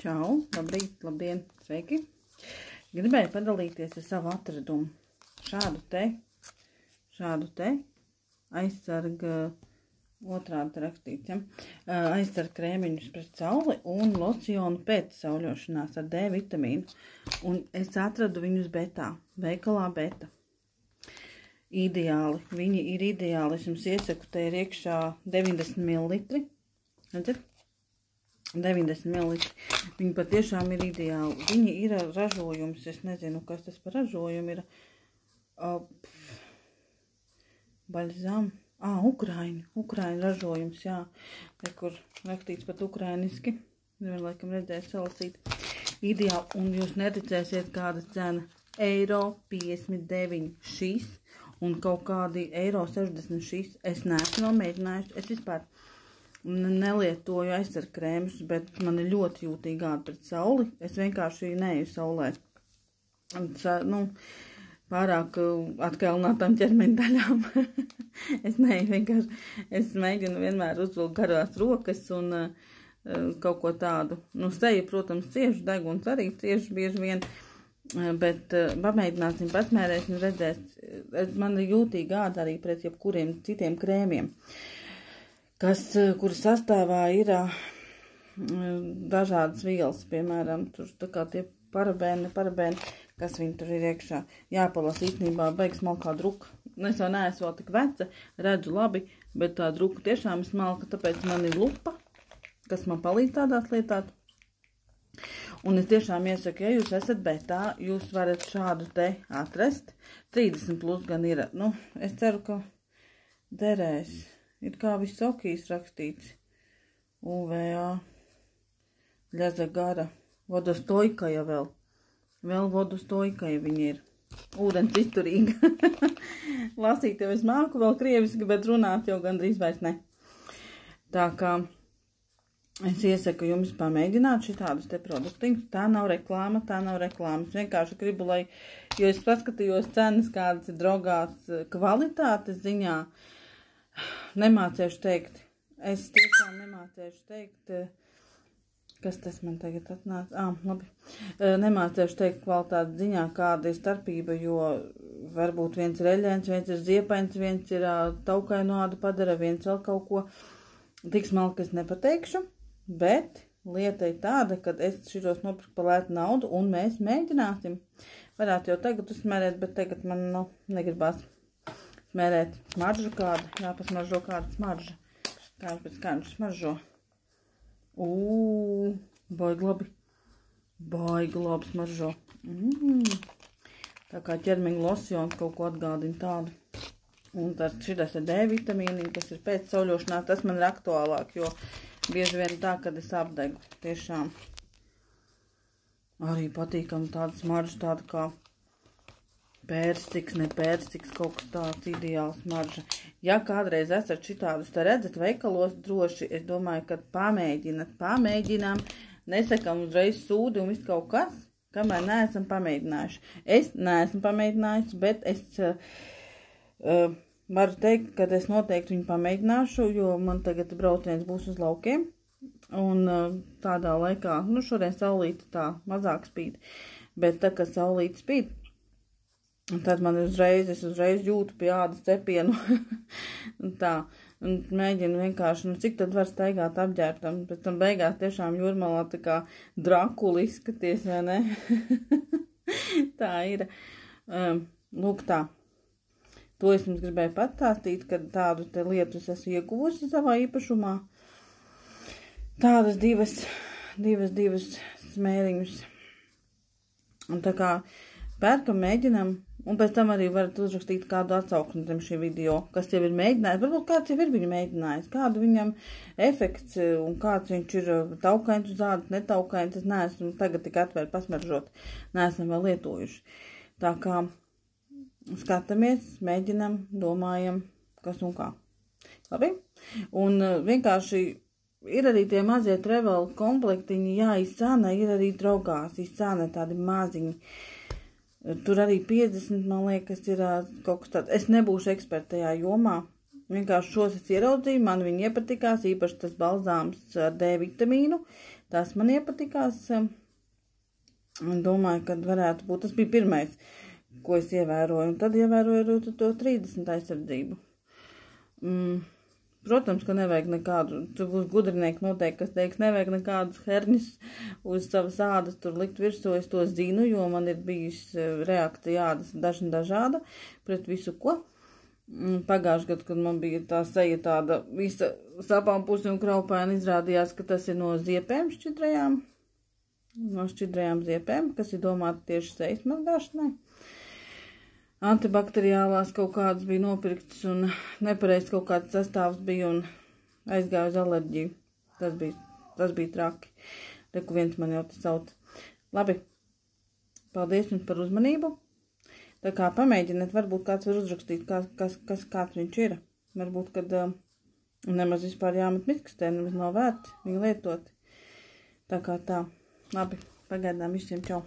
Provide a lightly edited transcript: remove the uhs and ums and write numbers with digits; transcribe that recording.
Čau, labrīt, labdien, sveiki! Gribēju padalīties ar savu atradumu. Šādu te aizsarga, otrādi rakstīts, ja? Aizsarga krēmiņus pret sauli un losjonu pēc sauļošanās ar D vitamīnu. Un es atradu viņus betā, veikalā beta. Ideāli, viņi ir ideāli. Es jums iesaku, te ir iekšā 90 ml. Redzat? 90 ml. Viņi patiešām ir ideāli. Viņi ir ražojums, es nezinu, kas tas par ražojumu ir. Baļzam. Ukraiņu ražojums, jā. Te, kur rakstīts pat ukrainiski. Nevar laikam redzēt salasīt. Ideāli. Un jūs neticēsiet, kāda cena. €59 šis. Un kaut kādi €60 šis. Es neesmu nomēģinājusi. Es vispār nelietoju aizsarga krēmus, bet man ir ļoti jūtīga āda pret sauli. Es vienkārši neeju saulē. Pārāk atkailinātām ķermeņa daļām. Es neeju vienkārši. Es mēģinu vienmēr uzvilkt garās rokas un kaut ko tādu. Seja, protams, cieši, deguns arī cieši bieži vien. Bet pamēģināsim, pasmērēsim, redzēs. Man ir jūtīga āda arī pret jebkuriem citiem krēmiem, kura sastāvā ir dažādas vielas, piemēram, tur tā kā tie parabēni, kas viņi tur ir iekšā. Jāpalasa īstenībā beigas smalkā druka. Es jau neesmu vēl tik veca, redzu labi, bet tā druka tiešām ir smalka, tāpēc man ir lupa, kas man palīdz tādās lietās. Un es tiešām iesaku, ja jūs esat betā, jūs varat šādu te atrast. 30 plus gan ir. Es ceru, ka derēs. Ir kā visokīs rakstīts. UVA. Ļaza gara. Vodostojkaja vēl. Vēl vodostojkaja viņi ir. Ūdens izturīga. Lasīt jau es māku vēl krieviski, bet runāt jau gandrīz vairs ne. Tā kā es iesaku jums pamēģināt šitādus te produktiņus. Tā nav reklāma. Es vienkārši gribu, jo es paskatījos cenas, kādas ir draugās kvalitātes ziņā. Nemācēšu teikt. Es tiešām nemācēšu teikt, kas tas man tagad atnāca. Labi. Nemācēšu teikt kvalitātes ziņā, kāda ir starpība, jo varbūt viens ir eļļēns, viens ir ziepains, viens ir taukainu ādu padara, viens vēl kaut ko. Tik smalki es nepateikšu. Bet lieta ir tāda, ka es šitos nopirku par lētu naudu un mēs mēģināsim. Varētu jau tagad uzsmērēt, bet tagad man negribās smērēt smaržu kādu. Jāpasmaržo kāda smarža. Kāds pēc kādu smaržo. Baigi labi. Baigi labi smaržo. Tā kā ķermeņa losjons kaut ko atgādina tādu. Un šitas ir D vitamīni, kas ir pēc sauļošanās. Tas man ir aktuālāk, jo bieži vien tā, kad es apdegu. Tiešām arī patīkam tāda smarža, tāda kā pērstiks, ne pērstiks, kaut kas tāds ideāls smarža. Ja kādreiz esat šitādus te redzat veikalos droši, es domāju, ka pamēģinām, nesakam uzreiz sūdi un viss kaut kas, kamēr neesam pamēģinājuši. Es neesmu pamēģinājusi, bet es varu teikt, ka es noteikti viņu pamēģināšu, jo man tagad brauciens būs uz laukiem. Un tādā laikā, šodien saulīte tā mazāk spīd, bet tā, kad saulīte spīd, tad man es uzreiz jūtu pie ādas cepienu. Tā, un mēģinu vienkārši, cik tad var staigāt apģērbtam, pēc tam beigās tiešām jūrmalā tā kā Drakula izskaties, vai ne? Tā ir. Lūk tā. To es jums gribēju pastāstīt, ka tādu te lietu es esmu ieguvusi savā īpašumā. Tādas divas smēriņus. Un tā kā pērkam, mēģinam, un pēc tam arī varat uzrakstīt kādu atsauksmi zem šī video, kas jau ir mēģinājis. Varbūt kāds jau ir viņu mēģinājis, kādu viņam efekts un kāds viņš ir taukains uz ādas, netaukains. Es neesmu tagad tik atvērt pasmaržot, neesam vēl lietojuši. Tā kā skatāmies, mēģinam, domājam, kas un kā. Labi? Un vienkārši ir arī tie mazie travel komplektiņi, jā, izcāna, ir arī draugās, izcāna tādi maziņi. Tur arī 50, man liekas, ir kaut kas tāds. Es nebūšu eksperta tajā jomā. Vienkārši šos es ieraudzīju, man viņi iepatikās, īpaši tas balzāms ar D vitamīnu. tās man iepatikās. Domāju, ka varētu būt. Tas bija pirmais, ko es ievēroju. Un tad ievēroju arī to 30 aizsardzību. Protams, ka nevajag nekādu, tur būs gudrinieki noteikti, kas teiks, nevajag nekādus herņus uz savas ādas tur likt virsū. Es to zinu, jo man ir bijusi reakcija ādas dažāda pret visu ko. Pagājuši gadu, kad man bija tā seja tāda visa sapām pusi un kraupaina, izrādījās, ka tas ir no ziepēm šķidrajām. No šķidrajām ziepēm, kas ir domāti tieši sejas mazgāšanai. Antibakteriālās kaut kādas bija nopirktas un nepareiz kaut kāds sastāvs bija un aizgāju uz alerģiju. Tas bija traki. Reku viens man jau tas sauc. Labi, paldies jums par uzmanību. Tā kā pamēģiniet, varbūt kāds var uzrakstīt, kāds viņš ir. Varbūt, kad nemaz vispār jāmet miskastē, nemaz nav vērts viņu lietot. Tā kā tā. Labi, pagaidām visiem čau.